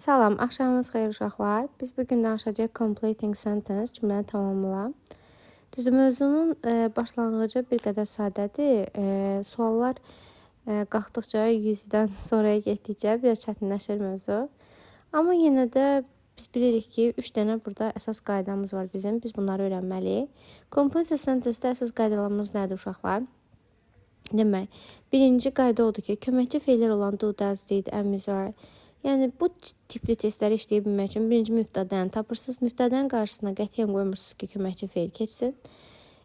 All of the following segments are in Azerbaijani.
Salam, axşamınız xeyir uşaqlar. Biz bugün danışacağıq completing sentence, cümləni tamamla. Düzü mövzunun başlanğıcı bir qədər sadədir. Suallar qalxdıqca 100-dən sonraya getdikcə biraz çətinləşir mövzu. Amma yenə də biz bilirik ki, 3 dənə burada əsas qaydamız var bizim. Biz bunları öyrənməliyik. Completing sentence-də əsas qaydalarımız nədir uşaqlar? Demək, birinci qayda odur ki, köməkçi fe'llər olan do, does, did, am, is, are. Yəni bu tipli testləri işləyə bilmək üçün birinci mübtədəni tapırsınız. Mübtədənin qarşısına qətiyyən qoymursunuz ki, köməkçi fe'l keçsin.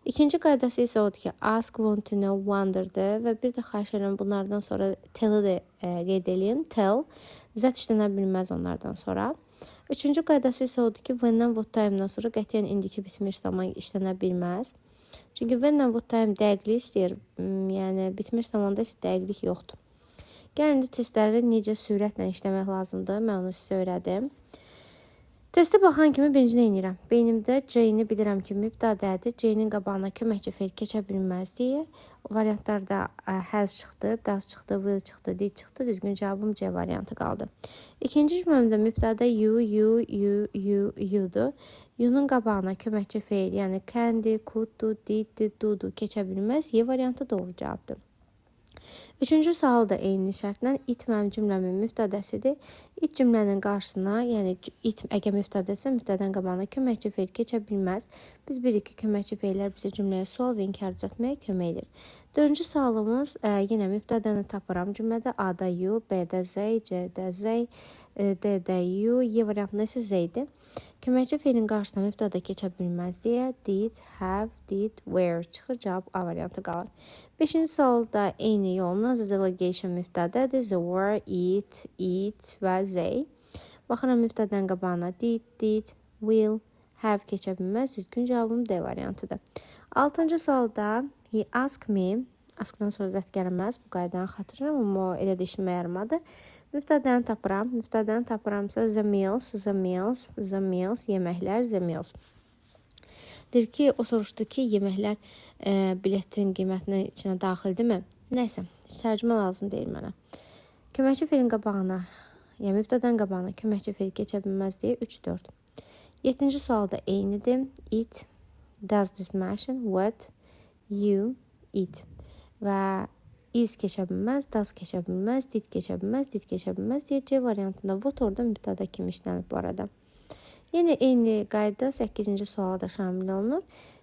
İkinci qaydası isə odur ki, ask, want to know, wonder'dır və bir də xahiş edirəm bunlardan sonra tell-ı da qeyd eləyin. Tell, zət işlənə bilməz onlardan sonra. Üçüncü qaydası isə odur ki, when-dən what time-dan sonra qətiyyən indiki bitmiş zaman işlənə bilməz. Çünki when-dən what time dəqiqlik istəyir, yəni bitmiş zamanda isə dəqiqlik yoxdur. Gəlin də testləri necə sürətlə işləmək lazımdır, mən onu sizə öyrədim. Testə baxan kimi birinci nə edirəm? Beynimdə C-ni bilirəm ki, mübtədədir. C-nin qabağına köməkçi fe'l keçə bilməz deyə. Variantlarda has çıxdı, does çıxdı, will çıxdı, did çıxdı. Düzgün cavabım C variantı qaldı. İkinci cümləmdə mübtədə you'dur. You'nun qabağına köməkçi fe'l, yəni can'di, could'du, did'di, do'du keçə bilməz. Y variantı doğru cavabdır. Üçüncü sual da eyni şərtlə it mənim cümləmin mübtədəsidir. İt cümlənin qarşısına, yəni it əgər mübtədədirsə, mübtədənin qabağına köməkçi fe'l keçə bilməz. Biz bilirik ki, köməkçi fe'llər bizə cümləyə sual və inkar düzəltməyə kömək edir. Dördüncü sualımız yenə mübtədəni tapıram cümlədə. A-da you, B-də zey, C-də zey, D-də you, Y variantında isə zeydir. Köməkçi fe'lin qarşısına mübtədə keçə bilməz deyə did, have, did, were çıxır. Cavab A variantı qalır. Beşinci sualda eyni yolla the delegation mübtədədir. The were, it, eat və they. Baxıram mübtədənin qabağına did, will, have keçə bilməz. Düzgün cavabım D variantıdır. Altıncı sualda he asked me. Askdan sonra zət gəlməz. Bu qaydanı xatırlayıram, amma elə də işimə yaramadı. Mübtədəni tapıram. Mübtədəni tapıramsa the meals, yeməklər, the meals. Deyir ki, o soruşdu ki, yeməklər biletin qiymətinə içinə daxildirmi? Nəysə, tərcümə lazım deyil mənə. Köməkçi fe'lin qabağına, yəni mübtədənin qabağına köməkçi fe'l keçə bilməz deyə 3-4. 7-ci sualda eynidir. It, does this machine, what, you, eat. Və is keçə bilməz, does keçə bilməz, did keçə bilməz, did keçə bilməz deyə C variantında what orada mübtədə kimi işlənib bu arada. Yenə eyni qayda 8-ci suala da şamil olunur.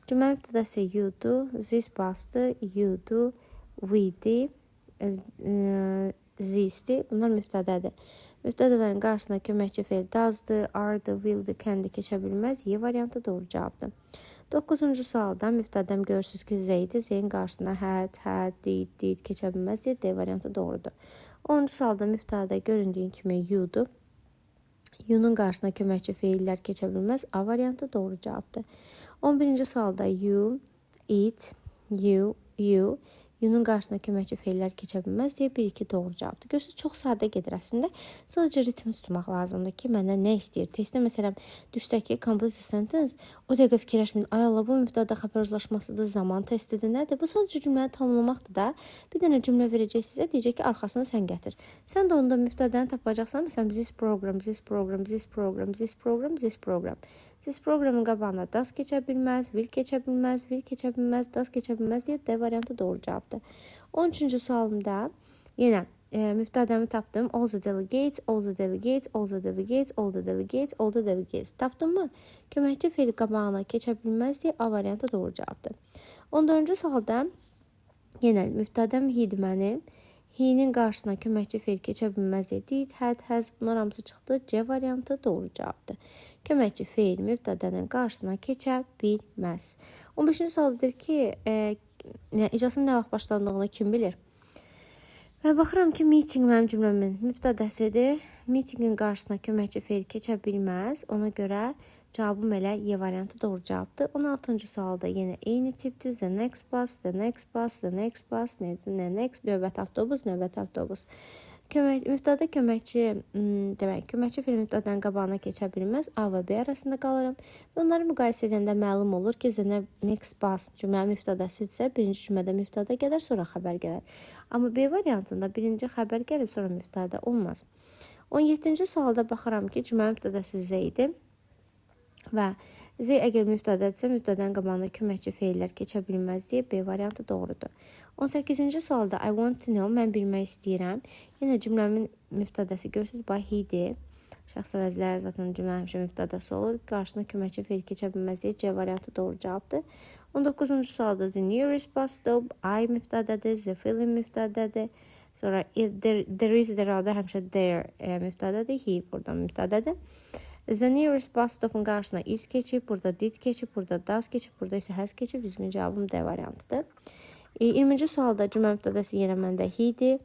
Cümlə mübtədəsi you'dur, this basdır, you'dur, we'dir, this'dir. Bunlar mübtədədir. Mübtədələrin qarşısına köməkçi fe'l does'dır, are'dır, will'dir, can'dir keçə bilməz. Y variantı doğru cavabdır. 9-cu sualda mübtədəm görürsünüz ki, zeydir. Zeyin qarşısına had, did keçə bilməz deyə D variantı doğrudur. 10-cu sualda mübtədə göründüyün kimi you'dur. You'nun qarşısına köməkçi fe'llər keçə bilməz. A variantı doğru cavabdır. 11-ci sualda you, eat, you. You'nun qarşısına köməkçi fe'llər keçə bilməz deyə 1-2 doğru cavabdır. Görürsünüz, çox sadə gedir əslində. Sadəcə ritmi tutmaq lazımdır ki, məndən nə istəyir? Testdə məsələn düşsək ki, complete sentence, o dəqiqə fikirləşməyin, ay Allah, bu mübtədə xəbər özlaşmasıdır, zaman testidir, nədir? Bu sadəcə cümləni tamamlamaqdır da. Bir dənə cümlə verəcək sizə, deyəcək ki, arxasını sən gətir. Sən də onda mübtədəni tapacaqsan, məsələn, this program. This programın qabağına does keçə bilməz, will keçə bilməz, does keçə bilməz deyə D variantı doğru cavabdır. 13-cü sualımda yenə mübtədəmi tapdım. All the delegates. Tapdım mı? Köməkçi fe'l qabağına keçə bilməz deyə A variantı doğru cavabdır. 14-cü sualda yenə mübtədəm he'dir mənim. He'nin qarşısına köməkçi fe'l keçə bilməz deyə did, had, has bunlar hamısı çıxdı. C variantı doğru cavabdır. Köməkçi fe'l mübtədənin qarşısına keçə bilməz. 15-ci sual deyir ki, iclasın nə vaxt başlandığını kim bilir? Və baxıram ki, meeting mənim cümləmin mübtədəsidir. Meetingin qarşısına köməkçi fe'l keçə bilməz. Ona görə cavabım elə Y variantı doğru cavabdır. 16-cı sualda yenə eyni tipdir. The next bus, növbəti avtobus. Mübtədə köməkçi fe'l mübtədənin qabağına keçə bilməz. A və B arasında qalıram. Onları müqayisə edəndə məlum olur ki, the next bus cümlənin mübtədəsidirsə, birinci cümlədə mübtədə gələr, sonra xəbər gələr. Amma B variantında birinci xəbər gəlib, sonra mübtədə olmaz. 17-ci sualda baxıram ki, cümlə mübtədəsi Z idi və Z əgər mübtədədirsə, mübtədənin qabağına köməkçi feillər keçə bilməz deyə B variantı doğrudur. 18-ci sualda I want to know, mən bilmək istəyirəm. Yenə cümləmin mübtədəsi görürsünüz, bax he-dir. Şəxsi vəzlər zaten cümlə həmişə mübtədəsi olur. Qarşısına köməkçi feil keçə bilməz deyə C variantı doğru cavabdır. 19-cu sualda the nearest bus stop, I mübtədədir, the feeling mübtədədir. Sonra there is, there are həmişə there mübtədədir, he burada mübtədədir. The nearest bus stop'un qarşısına is keçib, burada did keçib, burada does keçib, burada isə has keçib. Düzgün cavabım D variantıdır. 20-ci sualda cümlə mübtədəsi yenə məndə he-dir.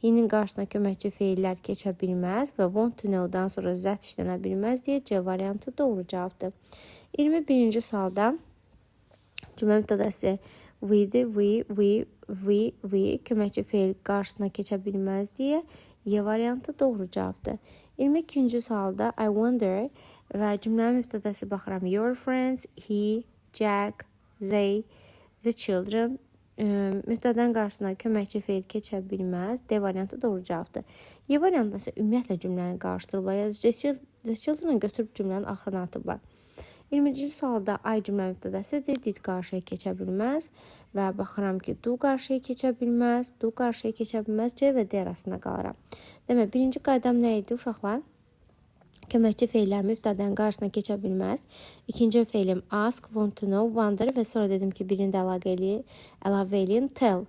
He-nin qarşısına köməkçi feillər keçə bilməz və want to know-dan sonra zət işlənə bilməz deyə C variantı doğru cavabdır. 21-ci sualda cümlə mübtədəsi we-dir, we köməkçi feil qarşısına keçə bilməz deyə Y variantı doğru cavabdır. 22-ci sualda I wonder və cümlənin mübtədəsi baxıram. Your friends, he, Jack, they, the children. Mübtədənin qarşısına köməkçi feil keçə bilməz. D variantı doğru cavabdır. Y variantında isə ümumiyyətlə cümləni qarşıdırırlar. Yəni, the children götürüb cümlənin axırına atıblar. 20-ci sualda I cümlə mübtədəsidir. Did qarşıya keçə bilməz. Və baxıram ki, do qarşıya keçə bilməz. Do qarşıya keçə bilməz. C və D arasında qalıram. Demək, birinci qaydam nə idi uşaqlar? Köməkçi feillər mübtədənin qarşısına keçə bilməz. İkinci feilim ask, want to know, wonder və sonra dedim ki, birində əlavə eləyin, tell.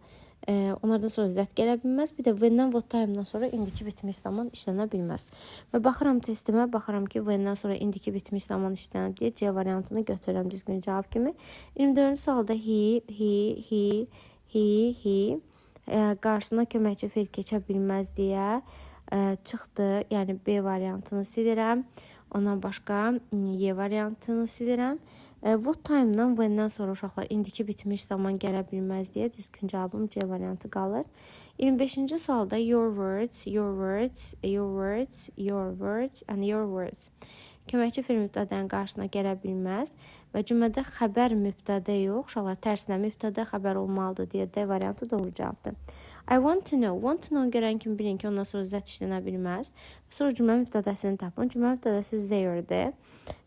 Onlardan sonra zət gələ bilməz. Bir də when-dən what time-dan sonra indiki bitmiş zaman işlənə bilməz. Və baxıram testimə, baxıram ki, when-dən sonra indiki bitmiş zaman işlənib deyə C variantını götürürəm düzgün cavab kimi. 24-cü sualda he qarşısına köməkçi feil keçə bilməz deyə çıxdı. Yəni B variantını silirəm. Ondan başqa Y variantını silirəm. What time-dan when-dən sonra uşaqlar indiki bitmiş zaman gələ bilməz deyə düzgün cavabım C variantı qalır. 25-ci sualda your words and your words. Köməkçi feil mübtədənin qarşısına gələ bilməz və cümlədə xəbər mübtədə yox, uşaqlar tərsinə mübtədə xəbər olmalıdır deyə D variantı doğru cavabdır. I want to know görən kimi bilin ki, ondan sonra zət işlənə bilməz. Sonra cümlə mübtədəsini tapın. Cümlə mübtədəsi there'dir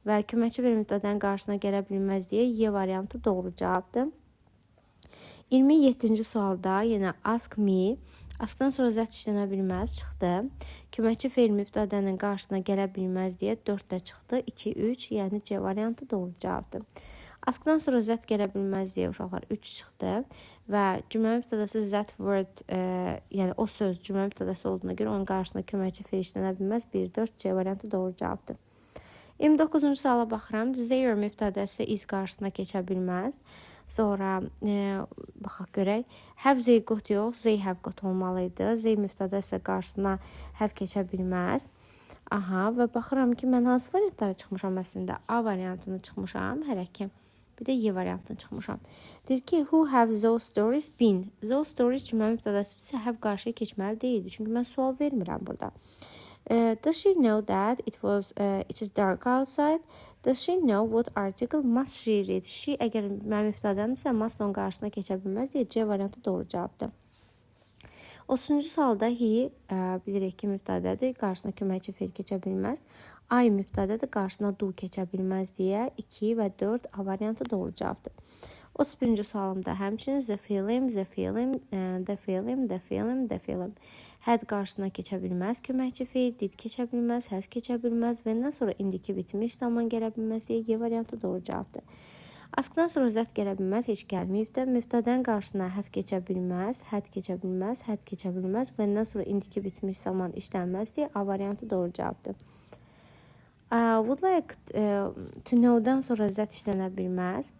və köməkçi feil mübtədənin qarşısına gələ bilməz deyə Y variantı doğru cavabdır. 27-ci sualda yenə ask me. Askdan sonra zət işlənə bilməz, çıxdı. Köməkçi feil mübtədənin qarşısına gələ bilməz deyə 4 də çıxdı. 2, 3, yəni C variantı doğru cavabdır. Askdan sonra zət gələ bilməz deyə uşaqlar 3 çıxdı. Və cümlə mübtədəsi zət word, yəni o söz cümlə mübtədəsi olduğuna görə onun qarşısına köməkçi feil işlənə bilməz. 1, 4, C variantı doğru cavabdır. 29-cu suala baxıram. Their mübtədəsi is qarşısına keçə bilməz. Sonra baxaq görək. Have they got yox, they have got olmalıydı. They mübtədəsi qarşısına have keçə bilməz. Aha, və baxıram ki, mən hansı variantlara çıxmışam əslində? A variantını çıxmışam, hələ ki. Bir də Y variantını çıxmışam. Deyir ki, who have those stories been? Those stories cümlə mübtədəsi isə have qarşıya keçməli deyildi. Çünki mən sual vermirəm burada. Does she know that it is dark outside? Does she know what article must she read? She əgər mən mübtədəmsə, must onun qarşısına keçə bilməz deyə C variantı doğru cavabdır. 30-cu sualda he bilirik ki, mübtədədir, qarşısına köməkçi feil keçə bilməz. I mübtədədir, qarşısına do keçə bilməz deyə 2 və 4 A variantı doğru cavabdır. 31-ci sualımda həmçinin the film. Had qarşısına keçə bilməz, köməkçi feil, did keçə bilməz, has keçə bilməz və ondan sonra indiki bitmiş zaman gələ bilməz deyə Y variantı doğru cavabdır. Askdan sonra zət gələ bilməz, heç gəlməyib də. Mübtədənin qarşısına have keçə bilməz, had keçə bilməz, had keçə bilməz və ondan sonra indiki bitmiş zaman işlənməz deyə A variantı doğru cavabdır. Would like to know-dan sonra zət işlənə bilməz.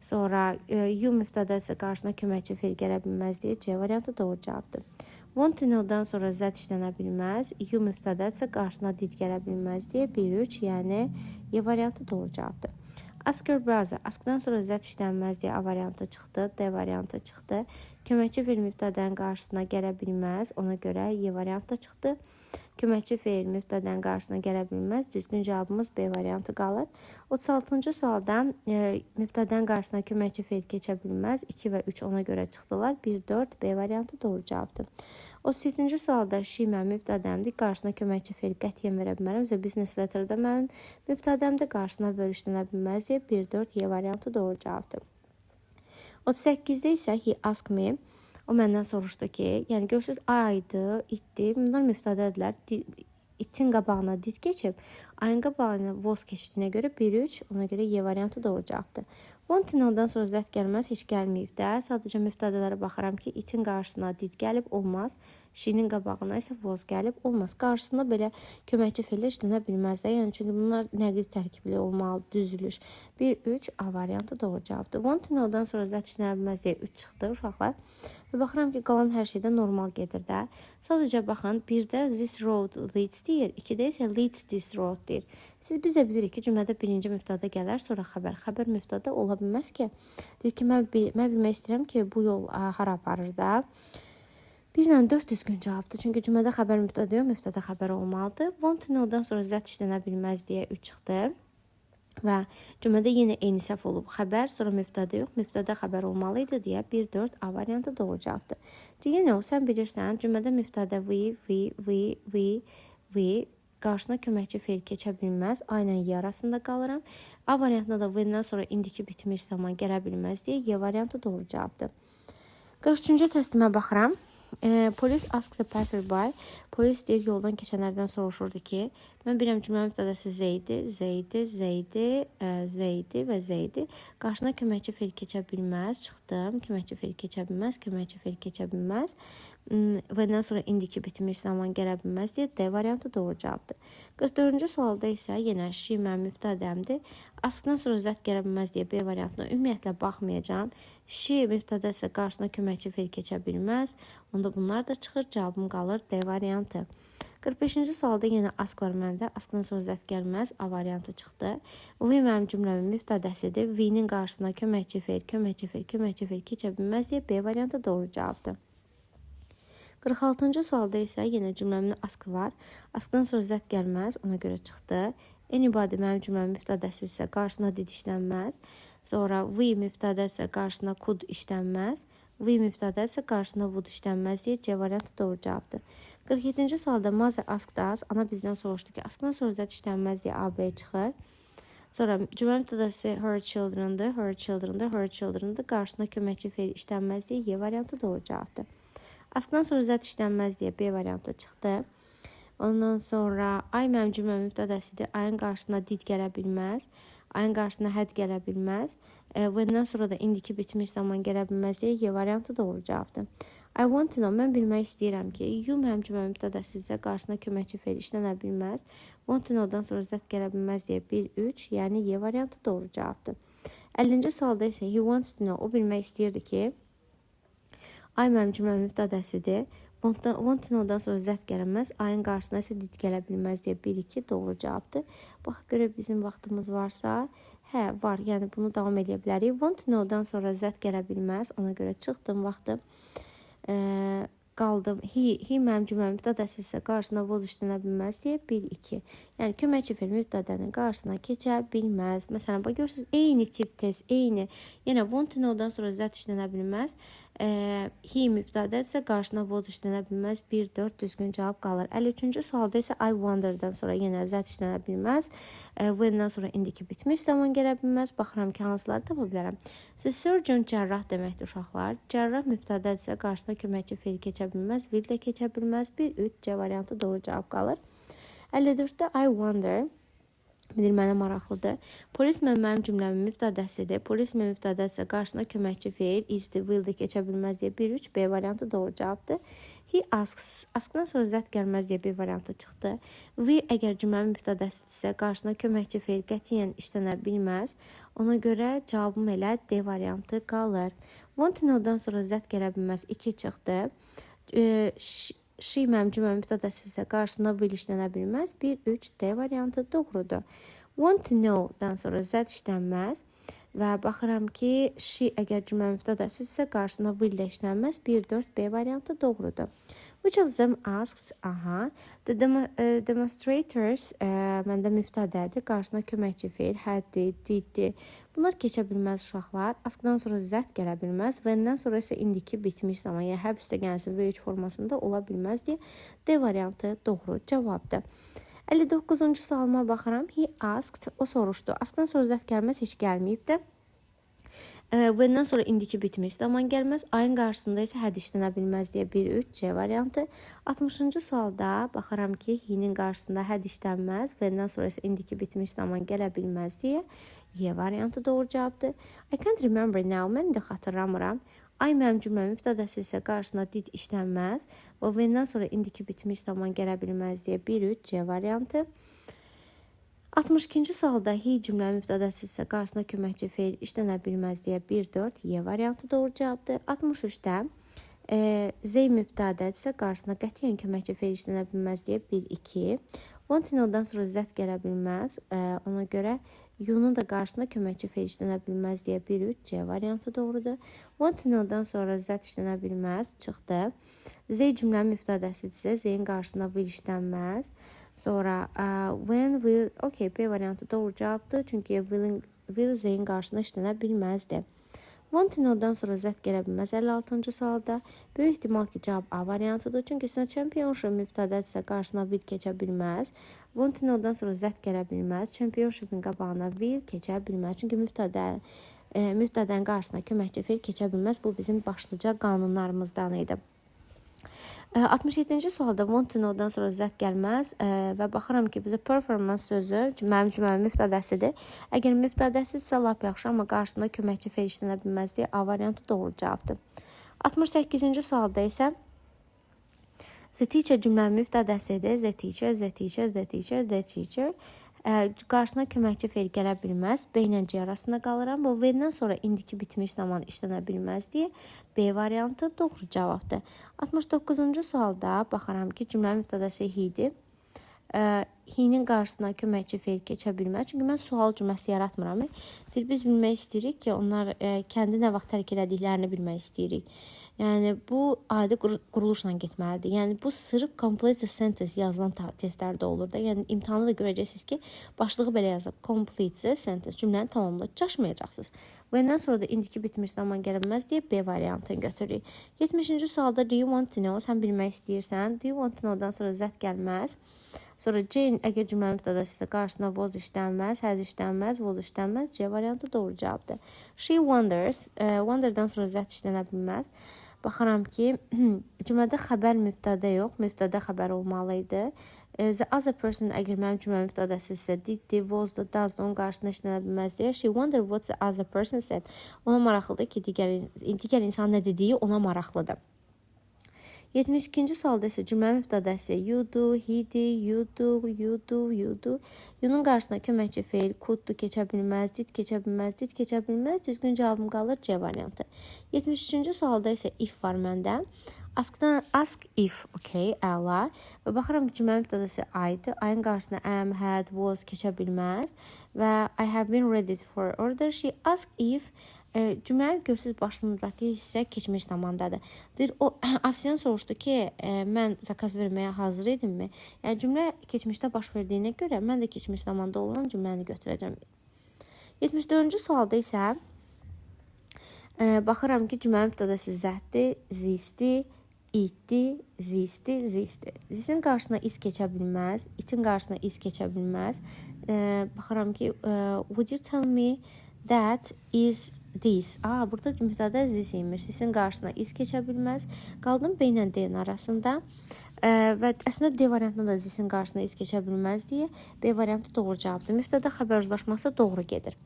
Sonra you mübtədəsi qarşısına köməkçi feil gələ bilməz deyə C variantı doğru cavabdır. Want to know-dan sonra zət işlənə bilməz. You mübtədəsi qarşısına did gələ bilməz deyə 1, 3, yəni Y variantı doğru cavabdır. Ask your brother. Askdan sonra zət işlənməz deyə A variantı çıxdı, D variantı çıxdı. Köməkçi fe'l mübtədənin qarşısına gələ bilməz. Ona görə Y variantı da çıxdı. Köməkçi fe'l mübtədənin qarşısına gələ bilməz. Düzgün cavabımız B variantı qalır. 36-cı sualda mübtədənin qarşısına köməkçi fe'l keçə bilməz. 2 və 3 ona görə çıxdılar. 1, 4 B variantı doğru cavabdır. 37-ci sualda she mənim mübtədəmdir. Qarşısına köməkçi fe'l qətiyyən verə bilmərəm. Business letter'da mənim mübtədəmdir. Qarşısına bölüşdürülə bilməz. 1, 4 Y variantı doğru cavabdır. 38-də isə he asked me. O məndən soruşdu ki, yəni görürsünüz aydı, itdi. Bunlar mübtədədirlər. İtin qabağına did keçib, ayın qabağına was keçdiyinə görə 1-3, ona görə Y variantı doğru cavabdır. Want to know-dan sonra zət gəlməz, heç gəlməyib də. Sadəcə mübtədələrə baxaram ki, itin qarşısına did gəlib, olmaz. She'nin qabağına isə was gəlib, olmaz. Qarşısında belə köməkçi fe'llər işlənə bilməz də. Yəni çünki bunlar nəqli tərkibli olmalı, düzülüş. 1-3 A variantı doğru cavabdır. Want to know-dan sonra zət işlənə bilməz deyə 3 çıxdı uşaqlar. Və baxıram ki, qalan hər şeydə normal gedir də. Sadəcə baxın, 1-də this road leads deyir, 2-də isə leads this road deyir. Biz də bilirik ki, cümlədə birinci mübtədə gələr, sonra xəbər. Xəbər mübtədə ola bilməz ki. Deyir ki, mən bilmək istəyirəm ki, bu yol hara aparır da. 1 ilə 4 düzgün cavabdır. Çünki cümlədə xəbər mübtədə yox, mübtədə xəbər olmalıdır. Want to know-dan sonra zət işlənə bilməz deyə 3 çıxdı. Və cümlədə yenə eyni səhv olub. Xəbər, sonra mübtədə yox, mübtədə xəbər olmalıydı deyə 1-4 A variantı doğru cavabdır. Do you know, sən bilirsən, cümlədə mübtədə we qarşına köməkçi fe'l keçə bilməz. A ilə Y arasında qalıram. A variantında da V-dən sonra indiki bitmiş zaman gələ bilməz deyə Y variantı doğru cavabdır. 43-cü təslimə baxıram. Polis asks a passerby. Polis deyir, yoldan keçənlərdən soruşurdu ki, mən bilirəm cümlə mübtədəsi Zeydi və Zeydi. Qarşına köməkçi fe'l keçə bilməz. Çıxdım. Köməkçi fe'l keçə bilməz. Köməkçi fe'l keçə bilməz. Və sonra indiki bitmiş zaman gələ bilməz deyə D variantı doğru cavabdır. 44-cü sualda isə yenə she mənim mübtədəmdir. Askdan sonra zət gələ bilməz deyə B variantına ümumiyyətlə baxmayacağım. She mübtədəsə qarşısına köməkçi fe'l keçə bilməz. Onda bunlar da çıxır. Cavabım qalır D variantı. 45-ci sualda yenə ask var məndə. Askdan sonra zət gəlməz. A variantı çıxdı. We mənim cümləmin mübtədəsidir. We-nin qarşısına köməkçi fe'l keçə bilməz deyə B variantı doğru cavabdır. 46-cı sualda isə yenə cümləmin askı var. Askdan sonra zət gəlməz. Ona görə çıxdı. Anybody mənim cümləmin mübtədəsi isə qarşısına did işlənməz. Sonra we mübtədəsə qarşısına could işlənməz. We mübtədəsə qarşısına would işlənməz deyə C variantı doğru cavabdır. 47-ci sualda mother asked us. Ana bizdən soruşdu ki, askdan sonra zət işlənməz deyə A, B çıxır. Sonra cümlə mübtədəsi her children'dır. Qarşısına köməkçi fe'l işlənməz deyə Y variantı doğru cavabdır. Askdan sonra zət işlənməz deyə B variantı çıxdı. Ondan sonra ay mənim cümlə mübtədəsidir. Ayın qarşısına did gələ bilməz. Ayın qarşısına had gələ bilməz. Və sonra da indiki bitmiş zaman gələ bilməz deyə Y variantı doğru cavabdır. I want to know, mən bilmək istəyirəm ki, you mənim cümlə mübtədəsidirsə qarşısına köməkçi fe'l işlənə bilməz. Want to know-dan sonra zət gələ bilməz deyə 1-3, yəni Y variantı doğru cavabdır. 50-ci sualda isə he wants to know, o bilmək istəyirdi ki, ay mənim cümlə mübtədəsidir. Want to know-dan sonra zət gəlməz, ayın qarşısına isə did gələ bilməz deyə 1-2 doğru cavabdır. Bax, görə bizim vaxtımız varsa, hə, var, yəni bunu davam edə bilərik. Want to know-dan sonra zət gələ bilməz, ona görə çıxdım vaxtı. Qaldım. He mənim cümlə mübtədəsidirsə qarşısına would işlənə bilməz deyə 1-2. Yəni köməkçi fe'l mübtədənin qarşısına keçə bilməz. Məsələn, bax görürsünüz, eyni tip test, eyni. Yenə want to know-dan sonra zət işlənə bilməz. He mübtədədirsə qarşısına would işlənə bilməz. 1-4 düzgün cavab qalır. 53-cü sualda isə I wonder-dan sonra yenə zət işlənə bilməz. When-dən sonra indiki bitmiş zaman gələ bilməz. Baxıram ki, hansıları tapa bilərəm. The surgeon cərrah deməkdir uşaqlar. Cərrah mübtədədirsə qarşısına köməkçi fe'l keçə bilməz. Will də keçə bilməz. 1-3 C variantı doğru cavab qalır. 54-də I wonder bilir mənə maraqlıdır. Polis mənim cümləmin mübtədəsidir. Polis mübtədədirsə qarşısına köməkçi fe'l is-dir, will-də keçə bilməz deyə 1-3 B variantı doğru cavabdır. He asks. Askdan sonra zət gəlməz deyə B variantı çıxdı. We əgər cümləmin mübtədəsidirsə qarşısına köməkçi fe'l qətiyyən işlənə bilməz. Ona görə cavabım elə D variantı qalır. Want to know-dan sonra zət gələ bilməz 2 çıxdı. She mənim cümlə mübtədəsidirsə qarşısına will işlənə bilməz. 1-3 D variantı doğrudur. Want to know-dan sonra zət işlənməz. Və baxıram ki, she əgər cümlə mübtədəsidirsə qarşısına will də işlənməz. 1-4 B variantı doğrudur. Which of them asks? Aha. Demonstrators məndə mübtədədir. Qarşısına köməkçi feil, haddi, diddi. Bunlar keçə bilməz uşaqlar. Askdan sonra zət gələ bilməz. When-dən sonra isə indiki bitmiş zaman, yəni have üstə gəlsin V3 formasında ola bilməz deyə D variantı doğru cavabdır. 59-cu sualıma baxıram. He asked, o soruşdu. Askdan sonra zət gəlməz, heç gəlməyib də. When-dən sonra indiki bitmiş zaman gəlməz. Ayın qarşısında isə had işlənə bilməz deyə 1-3 C variantı. 60-cı sualda baxıram ki, he-nin qarşısında had işlənməz. When-dən sonra isə indiki bitmiş zaman gələ bilməz deyə Y variantı doğru cavabdır. I can't remember now. Mən də xatırlamıram. Ay mənim cümlə mübtədəsi isə qarşısına did işlənməz. Və when-dən sonra indiki bitmiş zaman gələ bilməz deyə 1-3 C variantı. 62-ci sualda he cümlə mübtədəsi isə qarşısına köməkçi feil işlənə bilməz deyə 1-4 Y variantı doğru cavabdır. 63-də Z mübtədədirsə qarşısına qətiyyən köməkçi feil işlənə bilməz deyə 1-2. Want to know-dan sonra zət gələ bilməz. Ona görə Y'nun da qarşısına köməkçi feil işlənə bilməz deyə 1-3 C variantı doğrudur. Want to know-dan sonra zət işlənə bilməz çıxdı. Z cümlə mübtədəsidirsə Z-in qarşısına will işlənməz. Sonra when will, okay, B variantı doğru cavabdır. Çünki will Z-in qarşısına işlənə bilməzdir. Want to know-dan sonra zət gələ bilməz 56-cı sualda. Böyük ehtimal ki, cavab A variantıdır. Çünki championship mübtədədirsə qarşısına will keçə bilməz. Want to know-dan sonra zət gələ bilməz. Championshipin qabağına will keçə bilməz. Çünki mübtədənin qarşısına köməkçi feil keçə bilməz. Bu bizim başlıca qanunlarımızdan idi. 67-ci sualda want to know-dan sonra zət gəlməz və baxıram ki, bizə performance sözü mənim cümləmin mübtədəsidir. Əgər mübtədəsidirsə lap yaxşı, amma qarşısında köməkçi feil işlənə bilməz deyə A variantı doğru cavabdır. 68-ci sualda isə the teacher cümləmin mübtədəsidir. The teacher, the teacher, the teacher, the teacher. Qarşısına köməkçi feil gələ bilməz. B ilə C arasında qalıram. Bu V-dən sonra indiki bitmiş zaman işlənə bilməz deyə B variantı doğru cavabdır. 69-cu sualda baxaram ki, cümlə mübtədəsi he-dir. He-nin qarşısına köməkçi feil keçə bilməz. Çünki mən sual cümləsi yaratmıram. Biz bilmək istəyirik ki, onlar kəndi nə vaxt tərk elədiklərini bilmək istəyirik. Yəni, bu adi quruluşla getməlidir. Yəni, bu sırf complete sentence yazılan testlərdə olur da. Yəni, imtihanda da görəcəksiniz ki, başlığı belə yazıb. Complete sentence cümləni tamamla çaşmayacaqsınız. Və sonra da indiki bitmiş zaman gəlməz deyə B variantını götürürük. 70-ci sualda do you want to know? Sən bilmək istəyirsən. Do you want to know-dan sonra zət gəlməz. Sonra Jane əgər cümlə mübtədəsi isə qarşısına was işlənməz, has işlənməz, was işlənməz. C variantı doğru cavabdır. She wonders. Wonder'dan sonra zət işlənə bilməz. Baxıram ki, cümlədə xəbər mübtədə yox, mübtədə xəbər olmalı idi. The other person əgər mənim cümlə mübtədəsi isə did, was, does, onun qarşısına işlənə bilməz deyə. She wondered what the other person said. Ona maraqlıdır ki, digər insan nə dediyi ona maraqlıdır. 72-ci sualda isə cümlə mübtədəsi you do, he do, you do, you do, you do. You'nun qarşısına köməkçi feil could do keçə bilməz, did keçə bilməz, did keçə bilməz. Düzgün cavabım qalır C variantı. 73-cü sualda isə if var məndə. Ask if, okay, əla. Və baxıram cümlə mübtədəsi I-dır. I-ın qarşısına am, had, was keçə bilməz. Və I have been ready for order. She asked if cümlənin görsüz başlığındakı hissə keçmiş zamandadır. O ofisiant soruşdu ki, mən zakaz verməyə hazır idimmi? Yəni cümlə keçmişdə baş verdiyinə görə mən də keçmiş zamanda olan cümləni götürəcəm. 74-cü sualda isə baxıram ki, cümlənin mübtədəsi zətdir, zisdi, itdi, zisti, zisti. Zisin qarşısına is keçə bilməz, itin qarşısına is keçə bilməz. Baxıram ki, would you tell me that is this. Burada mübtədə zis imiş. Zisin qarşısına is keçə bilməz. Qaldım B ilə D-nin arasında. Və əslində D variantında da zisin qarşısına is keçə bilməz deyə B variantı doğru cavabdır. Mübtədə xəbər uzlaşması doğru gedir.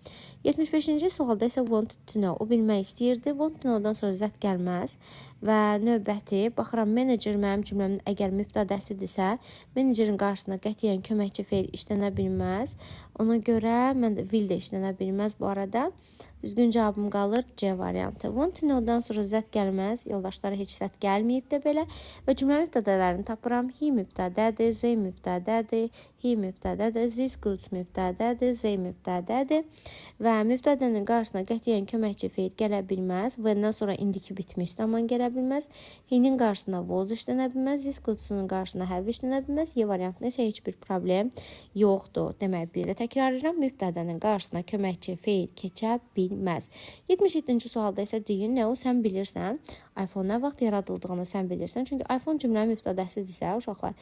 75-ci sualda isə want to know. O bilmək istəyirdi. Want to know-dan sonra zət gəlməz. Və növbəti, baxıram, menecer mənim cümləmin əgər mübtədəsidirsə, menecerin qarşısına qətiyyən köməkçi feil işlənə bilməz. Ona görə mən də will də işlənə bilməz bu arada. Düzgün cavabım qalır C variantı. Want to know-dan sonra zət gəlməz. Yoldaşlara heç zət gəlməyib də belə. Və cümlə mübtədələrini tapıram. He mübtədədir, Z mübtədədir, he mübtədədir, these goods mübtədədir, they mübtədədir və mübtədənin qarşısına qətiyyən köməkçi feil gələ bilməz. When-dən sonra indiki bitmiş zaman gələ bilməz. He-nin qarşısına was işlənə bilməz. These goods-unun qarşısına have işlənə bilməz. Y variantında isə heç bir problem yoxdur. Demək, bir də təkrar edirəm, mübtədənin qarşısına köməkçi feil keçə bilməz. 77-ci sualda isə do you know, sən bilirsən. iPhone nə vaxt yaradıldığını sən bilirsən. Çünki iPhone cümlənin mübtədəsidirsə, uşaqlar,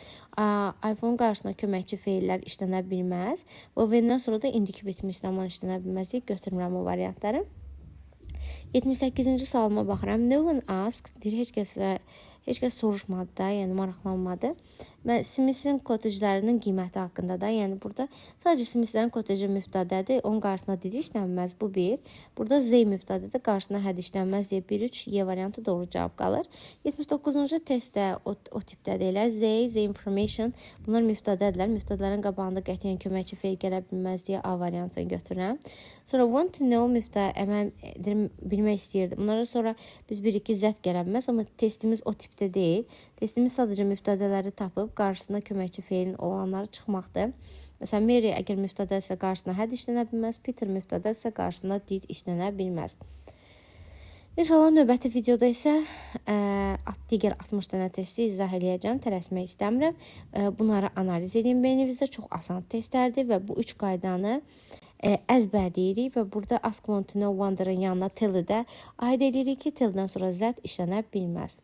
iPhone qarşısına köməkçi feillər işlənə bilməz. Və when-dən sonra da indiki bitmiş zaman işlənə bilməz deyə götürmürəm o variantları. 78-ci sualıma baxıram. No one asked, deyir, heç kəs soruşmadı da, yəni maraqlanmadı. Və Smith'in kottejlərinin qiyməti haqqında da, yəni burada sadəcə Smith'lərin kotteji mübtədədir, onun qarşısına did işlənməz, bu bir. Burada Z mübtədədir, qarşısına həd işlənməz deyə 1-3 Y variantı doğru cavab qalır. 79-cu testdə o tipdədir elə. Z information, bunlar mübtədədirlər. Mübtədələrin qabağında qətiyyən köməkçi feil gələ bilməz deyə A variantını götürürəm. Sonra want to know bilmək istəyirdim. Bunlara sonra biz 1-2 zət gələ bilməz, amma testimiz o tipdə deyil. Testimiz sadəcə mübtədələri tapıb qarşısında köməkçi feilin olanları çıxmaqdır. Məsələn, Mary əgər mübtədədirsə qarşısına had işlənə bilməz, Peter mübtədədirsə qarşısına did işlənə bilməz. İnşallah növbəti videoda isə digər 60 dənə testi izah edəcəm, tələsmək istəmirəm. Bunları analiz edin beyninizdə, çox asan testlərdir və bu 3 qaydanı əzbərləyirik və burada ask, want to know, wonder-ın yanına tell-i də aid edirik ki, tell-dən sonra zət işlənə bilməz.